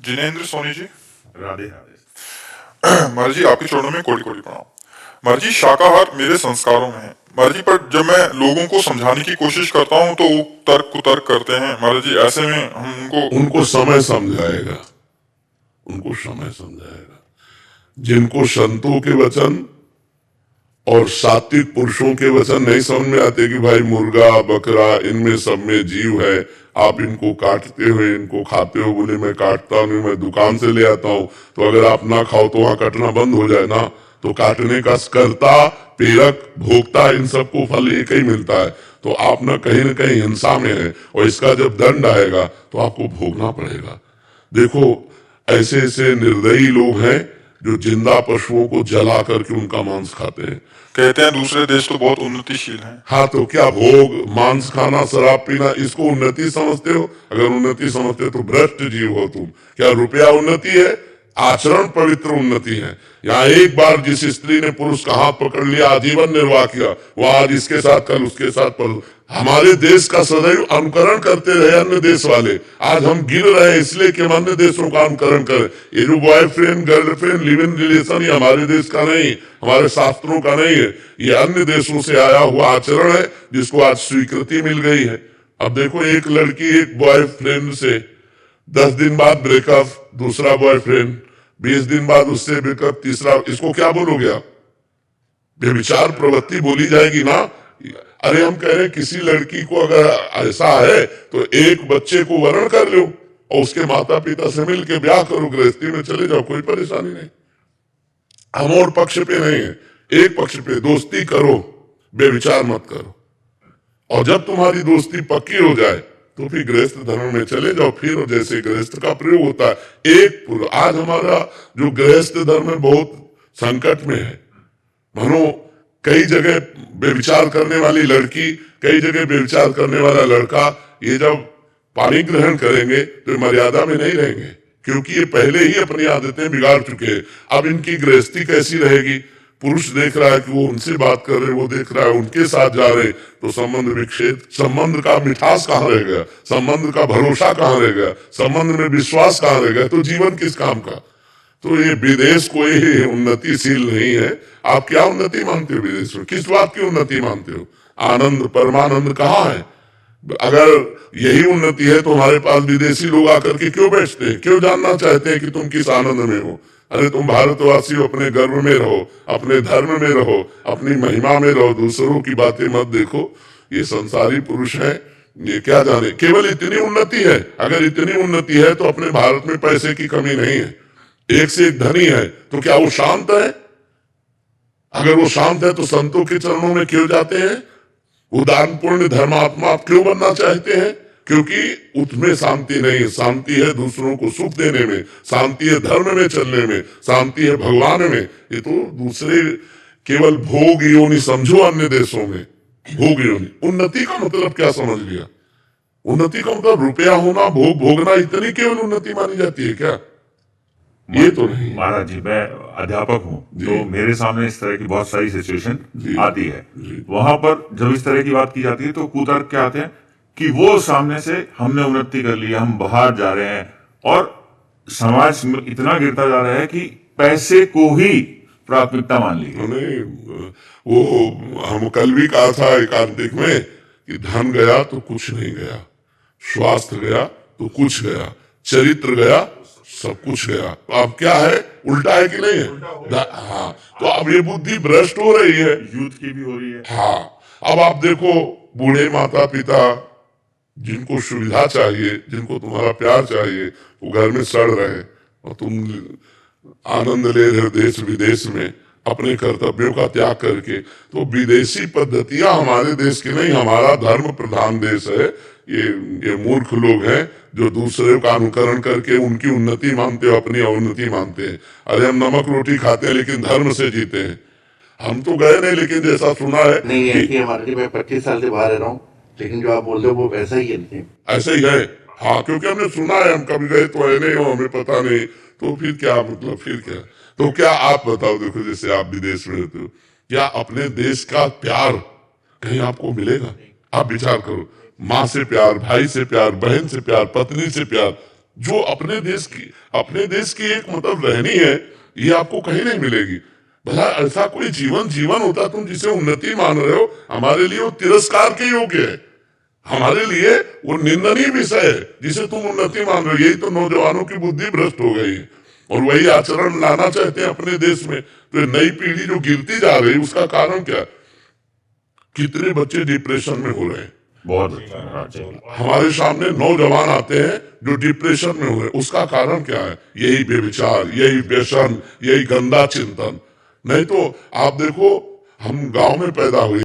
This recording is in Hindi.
जिनेंद्र सोनी जी। राधे राधे। महाराज जी आपके चरणों में कोटि कोटि प्रणाम। महाराज जी शाकाहार मेरे संस्कारों में है महाराज जी, पर जब मैं लोगों को समझाने की कोशिश करता हूँ तो वो तर्क कुतर्क करते हैं महाराज जी। ऐसे में हम उनको समय समझाएगा, उनको समय समझाएगा। जिनको संतों के वचन और सात्विक पुरुषों के वचन नहीं समझ में आते कि भाई मुर्गा बकरा इनमें सब में जीव है, आप इनको काटते हो इनको खाते हो, बोले मैं काटता नहीं, मैं दुकान से ले आता हूं। तो अगर आप ना खाओ तो वहां कटना बंद हो जाए ना। तो काटने का कर्ता प्रेरक भोक्ता इन सबको फल एक ही मिलता है। तो आप ना कहीं हिंसा में है और इसका जब दंड आएगा तो आपको भोगना पड़ेगा। देखो ऐसे ऐसे निर्दयी लोग हैं जो जिंदा पशुओं को जला करके उनका मांस खाते हैं। कहते हैं दूसरे देश तो बहुत उन्नतिशील हैं। हाँ, तो क्या भोग मांस खाना शराब पीना इसको उन्नति समझते हो? अगर उन्नति समझते हो तो भ्रष्ट जीव हो तुम। क्या रुपया उन्नति है? आचरण पवित्र उन्नति है। यहाँ एक बार जिस स्त्री ने पुरुष का हाथ पकड़ लिया आजीवन निर्वाह किया, वो आज इसके साथ कल उसके साथ पर। हमारे देश का सदैव अनुकरण करते रहे अन्य देश वाले। आज हम गिर रहे हैं इसलिए कि हम अन्य देशों का अनुकरण करें। ये जो boyfriend girlfriend live in relation ये हमारे देश का नहीं, हमारे शास्त्रों का नहीं है। ये अन्य देशों से आया हुआ आचरण है जिसको आज स्वीकृति मिल गई है। अब देखो एक लड़की एक बॉयफ्रेंड से 10 दिन बाद ब्रेकअप, दूसरा बॉयफ्रेंड 20 दिन बाद उससे ब्रेकअप, तीसरा, इसको क्या बोलोगे आप? बेविचार प्रवृत्ति बोली जाएगी ना। अरे हम कह रहे किसी लड़की को अगर ऐसा है तो एक बच्चे को वरण कर लो और उसके माता पिता से मिलके ब्याह करो, गृहस्थी में चले जाओ, कोई परेशानी नहीं। हम और पक्ष पे नहीं है, एक पक्ष पे दोस्ती करो, बेविचार मत करो। और जब तुम्हारी दोस्ती पक्की हो जाए तो फिर गृहस्थ धर्म में चले जाओ। फिर जैसे गृहस्थ का प्रयोग होता है एक आज हमारा जो गृहस्थ धर्म है बहुत संकट में है। मानो कई जगह बेविचार करने वाली लड़की, कई जगह बेविचार करने वाला लड़का, ये जब पानी ग्रहण करेंगे तो मर्यादा में नहीं रहेंगे, क्योंकि ये पहले ही अपनी आदतें बिगाड़ चुके हैं। अब इनकी गृहस्थी कैसी रहेगी? पुरुष देख रहा है कि वो उनसे बात कर रहे, वो देख रहा है उनके साथ जा रहे, तो संबंध विक्षेप, संबंध का मिठास कहाँ रह गया, संबंध का भरोसा कहाँ रह गया, संबंध में विश्वास कहाँ रह गया, तो जीवन किस काम का? तो ये विदेश कोई उन्नतिशील नहीं है। आप क्या उन्नति मानते हो विदेश में? किस बात की उन्नति मानते हो? आनंद परमानंद कहाँ है? अगर यही उन्नति है तो हमारे पास विदेशी लोग आकर के क्यों बैठते हैं, क्यों जानना चाहते हैं कि तुम किस आनंद में हो? अरे तुम भारतवासी अपने गर्व में रहो, अपने धर्म में रहो, अपनी महिमा में रहो, दूसरों की बातें मत देखो। ये संसारी पुरुष है, ये क्या जाने। केवल इतनी उन्नति है, अगर इतनी उन्नति है तो अपने भारत में पैसे की कमी नहीं है, एक से एक धनी है, तो क्या वो शांत है? अगर वो शांत है तो संतों के चरणों में क्यों जाते हैं? उदान पूर्ण धर्मात्मा आप क्यों बनना चाहते हैं? क्योंकि उसमें शांति नहीं है। शांति है दूसरों को सुख देने में, शांति है धर्म में चलने में, शांति है भगवान में। ये तो दूसरे केवल भोग योनि समझो अन्य देशों में, भोग योनि। उन्नति का मतलब क्या समझ लिया? उन्नति का मतलब रुपया होना, भोग भोगना, इतनी केवल उन्नति मानी जाती है क्या? ये तो नहीं। महाराज जी मैं अध्यापक हूँ, तो मेरे सामने इस तरह की बहुत सारी सिचुएशन आती है। वहां पर जब इस तरह की बात की जाती है तो कुतर्क क्या आते हैं कि वो सामने से हमने उन्नति कर ली, हम बाहर जा रहे हैं, और समाज इतना गिरता जा रहा है कि पैसे को ही प्राथमिकता मान ली। नहीं, वो हम कल भी कहा था एकांतिक में कि धन गया तो कुछ नहीं गया, स्वास्थ्य गया तो कुछ गया, चरित्र गया सब कुछ गया। तो अब क्या है, उल्टा है कि नहीं है? हाँ, तो अब ये बुद्धि भ्रष्ट हो रही है, यूथ की भी हो रही है। हाँ, अब आप देखो बूढ़े माता पिता जिनको सुविधा चाहिए, जिनको तुम्हारा प्यार चाहिए, वो घर में सड़ रहे और तुम आनंद ले रहे हो देश विदेश में अपने कर्तव्यों का त्याग करके। तो विदेशी पद्धतियां हमारे देश की नहीं, हमारा धर्म प्रधान देश है। ये मूर्ख लोग हैं जो दूसरे का अनुकरण करके उनकी उन्नति मानते हो, अपनी अवनति मानते हैं। अरे हम नमक रोटी खाते हैं लेकिन धर्म से जीते हैं। हम तो गए नहीं, लेकिन जैसा सुना है नहीं है कि हमारे, मैं 25 साल से बाहर रह रहा हूँ, लेकिन जो आप बोल रहे हो वो वैसा ही है। ऐसे ही है, हाँ, क्योंकि हमने सुना है, हम कभी गए तो है नहीं, हमें पता नहीं। तो फिर क्या मतलब, फिर क्या? तो क्या आप बताओ, देखो जैसे आप विदेश में रहते हो, क्या अपने देश का प्यार कहीं आपको मिलेगा? आप विचार करो, माँ से प्यार, भाई से प्यार, बहन से प्यार, पत्नी से प्यार, जो अपने देश की एक मतलब रहनी है, ये आपको कहीं नहीं मिलेगी। भला ऐसा कोई जीवन होता तुम जिसे उन्नति मान रहे हो, हमारे लिए वो तिरस्कार के योग्य है, हमारे लिए वो निंदनीय विषय है जिसे तुम उन्नति मान रहे हो। यही तो नौजवानों की बुद्धि भ्रष्ट हो गई है और वही आचरण लाना चाहते हैं अपने देश में। तो ये नई पीढ़ी जो गिरती जा रही है, उसका कारण क्या? कितने बच्चे डिप्रेशन में हो रहे हैं। बहुत अच्छा। हमारे सामने नौजवान आते हैं जो डिप्रेशन में हो रहे हैं, उसका कारण क्या है? यही बेविचार, यही व्यसन, यही गंदा चिंतन। नहीं तो आप देखो, हम गांव में पैदा हुए,